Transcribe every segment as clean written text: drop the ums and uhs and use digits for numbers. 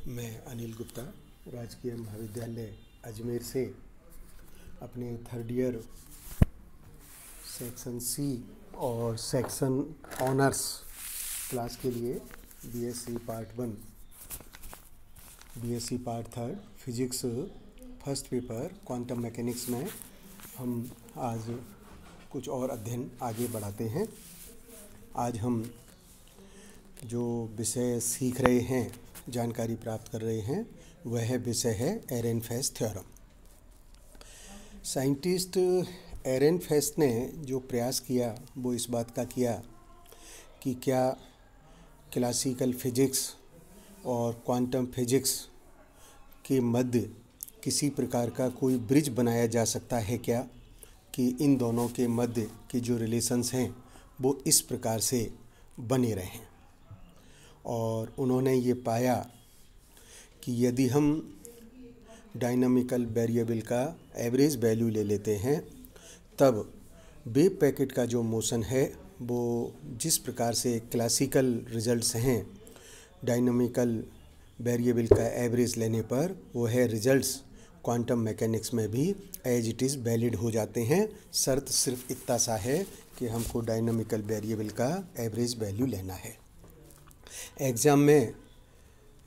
मैं अनिल गुप्ता राजकीय महाविद्यालय अजमेर से अपने थर्ड ईयर सेक्शन सी और सेक्शन ऑनर्स क्लास के लिए BSc part 1, BSc part 3 physics first paper quantum mechanics में हम आज कुछ और अध्ययन आगे बढ़ाते हैं। आज हम जो विषय सीख रहे हैं, जानकारी प्राप्त कर रहे हैं, वह विषय है एरेनफेस्ट थ्योरम। साइंटिस्ट एरेनफेस्ट ने जो प्रयास किया वो इस बात का किया कि क्या क्लासिकल फिजिक्स और क्वांटम फिजिक्स के मध्य किसी प्रकार का कोई ब्रिज बनाया जा सकता है क्या, कि इन दोनों के मध्य के जो रिलेशंस हैं वो इस प्रकार से बने रहें। और उन्होंने ये पाया कि यदि हम डायनामिकल वेरिएबल का एवरेज वैल्यू ले लेते हैं, तब वेव पैकेट का जो मोशन है वो जिस प्रकार से क्लासिकल रिजल्ट्स हैं डायनामिकल वेरिएबल का एवरेज लेने पर, वो है रिजल्ट्स क्वांटम मैकेनिक्स में भी एज इट इज़ वैलिड हो जाते हैं। शर्त सिर्फ इतना सा है कि हमको डायनामिकल वेरिएबल का एवरेज वैल्यू लेना है। एग्ज़ाम में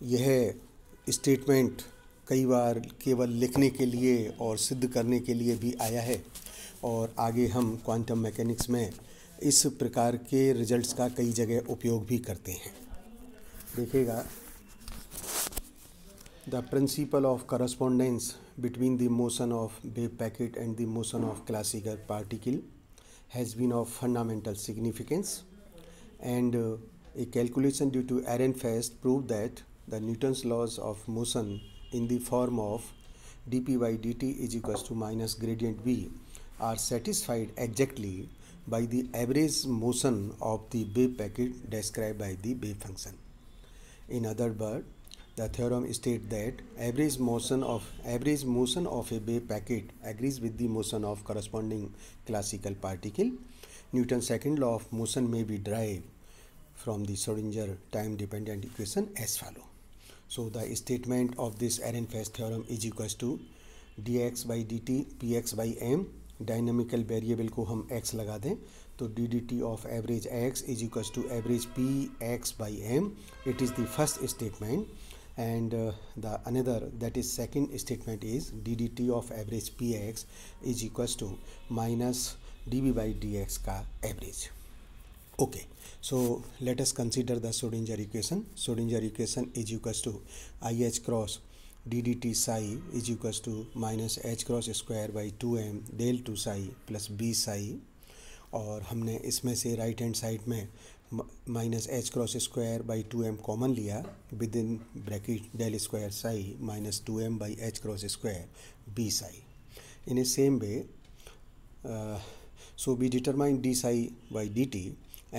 यह स्टेटमेंट कई बार केवल लिखने के लिए और सिद्ध करने के लिए भी आया है, और आगे हम क्वांटम मैकेनिक्स में इस प्रकार के रिजल्ट्स का कई जगह उपयोग भी करते हैं। देखिएगा, the principle of correspondence between the motion of wave packet and the motion of classical particle has been of fundamental significance, and a calculation due to Ehrenfest proved that the Newton's laws of motion in the form of dp by dt is equals to minus gradient v are satisfied exactly by the average motion of the wave packet described by the wave function. In other words, the theorem states that average motion of a wave packet agrees with the motion of corresponding classical particle. Newton's second law of motion may be derived from the Schrodinger time-dependent equation as follow. So the statement of this Ehrenfest theorem is equals to dx by dt px by m. Dynamical variable को हम x लगा दें तो ddt of average x is equals to average px by m. It is the first statement, and the another, that is second statement, is ddt of average px is equals to minus dv by dx का average. Okay, so let us consider the Schrodinger equation. Schrodinger equation is equals to IH cross ddt psi is equals to minus h cross square by 2m del 2 psi plus b psi, और हमने इसमें से right hand side में minus h cross square by 2m common लिया, with in bracket del square psi minus 2m by h cross square b psi. In a same way, so we determine d psi by dt,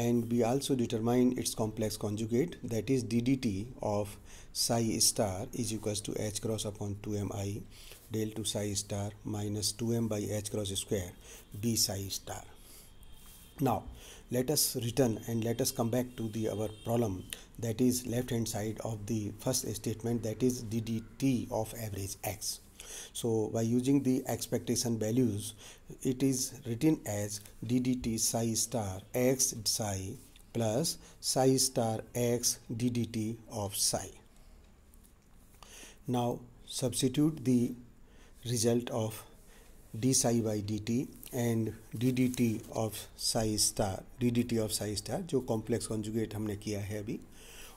and we also determine its complex conjugate, that is ddt of psi star is equals to h cross upon 2mi del to psi star minus 2m by h cross square b psi star. Now let us return and let us come back to our problem, that is left hand side of the first statement, that is ddt of average x. So by using the expectation values, it is written as ddt psi star x psi plus psi star x ddt of psi. Now substitute the result of d psi by dt and ddt of psi star जो complex conjugate हमने किया है अभी,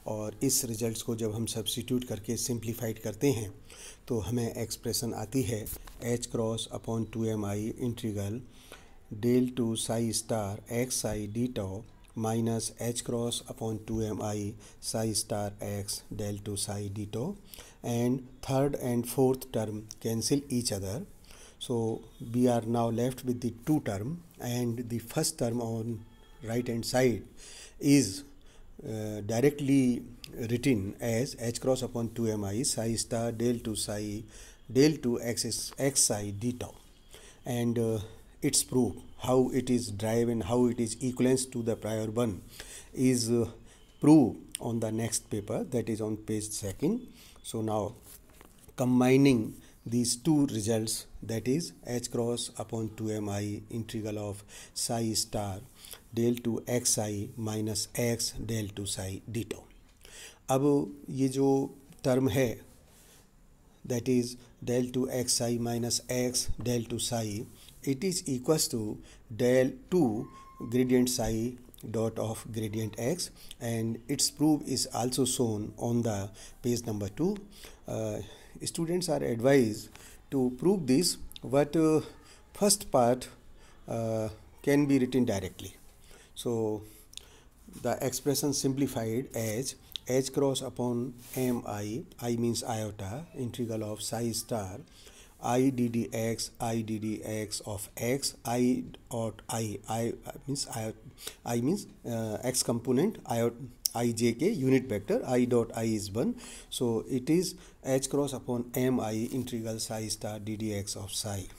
और इस results को जब हम सब्स्टिट्यूट करके सिंप्लीफाइड करते हैं तो हमें एक्सप्रेशन आती है h cross upon 2mi integral del two psi star x psi d tau minus h cross upon 2mi psi star x del two psi d tau, and third and fourth term cancel each other. So we are now left with the two term, and the first term on right hand side is directly written as h cross upon 2mi psi star del to psi del to x psi d tau, and its proof, how it is derived and how it is equivalent to the prior one, is prove on the next paper, that is on page 2nd. So now combining these two results, that is h cross upon 2mi integral of psi star del to xi minus x del to psi d tau. अब ये जो term है, that is del to xi minus x del to psi, it is equals to del to gradient psi dot of gradient x, and its proof is also shown on the page number 2. Students are advised to prove this, but first part can be written directly. So the expression simplified as h cross upon mi, I means iota, integral of psi star I ddx of x, I dot I means x component, ijk unit vector, I dot I is 1. So it is h cross upon mi integral psi star ddx of psi.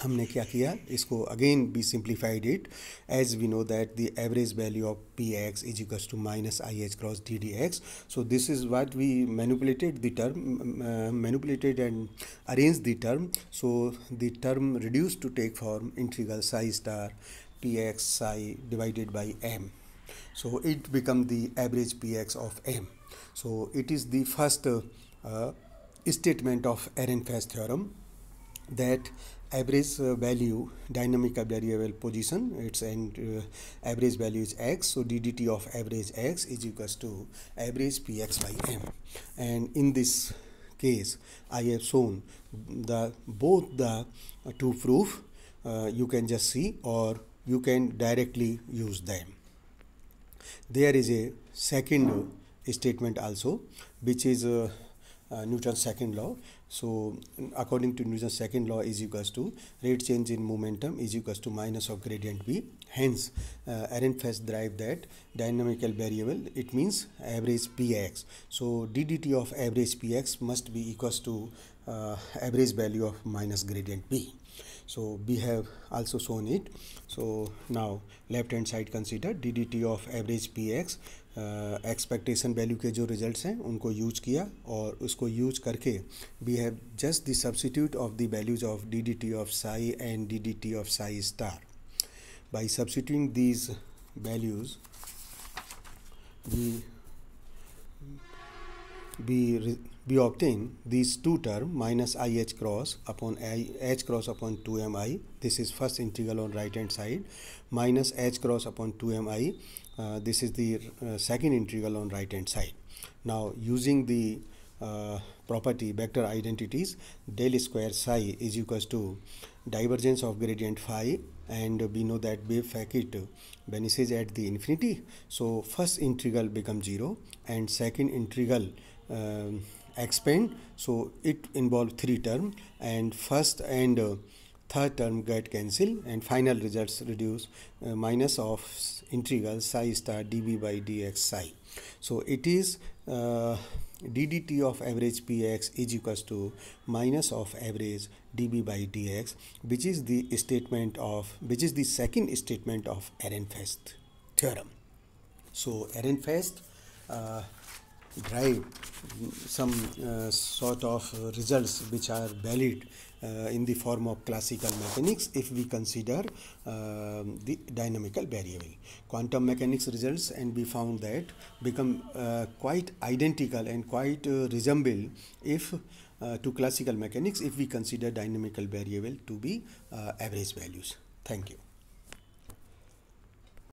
हमने क्या किया, इसको again we simplified it, as we know that the average value of px is equals to minus ih cross ddx. So this is what we manipulated the term, manipulated and arranged the term. So the term reduced to take form integral psi star px psi divided by m. So it become the average px of m. So it is the first statement of Ehrenfest theorem, that average value dynamical variable position, its and average value is x, so ddt of average x is equals to average px by m. And in this case I have shown the both the two proof, you can just see or you can directly use them. There is a second statement also, which is Newton's second law. So according to Newton's second law is equals to rate change in momentum is equals to minus of gradient v. Hence Ehrenfest derived that dynamical variable, it means average px. So ddt of average px must be equals to average value of minus gradient v. So we have also shown it. So now left hand side consider ddt of average px, expectation value के जो results हैं उनको use किया, और उसको use करके we have just the substitute of the values of d d t of psi and d d t of psi star. By substituting these values we obtain these two term minus ih cross upon h cross upon 2mi, this is first integral on right hand side, minus h cross upon 2mi, this is the second integral on right hand side. Now using the property vector identities, del square psi is equals to divergence of gradient phi, and we know that wave facet vanishes at the infinity. So first integral becomes 0 and second integral expand, so it involves three term, and first and third term get cancelled, and final results reduce minus of integral psi star dv by dx psi. So it is ddt of average px is equals to minus of average dv by dx, which is the statement of, which is the second statement of Ehrenfest theorem. So Ehrenfest drive some sort of results which are valid in the form of classical mechanics if we consider the dynamical variable. Quantum mechanics results, and we found that become quite identical and quite resemble if to classical mechanics if we consider dynamical variable to be average values. Thank you.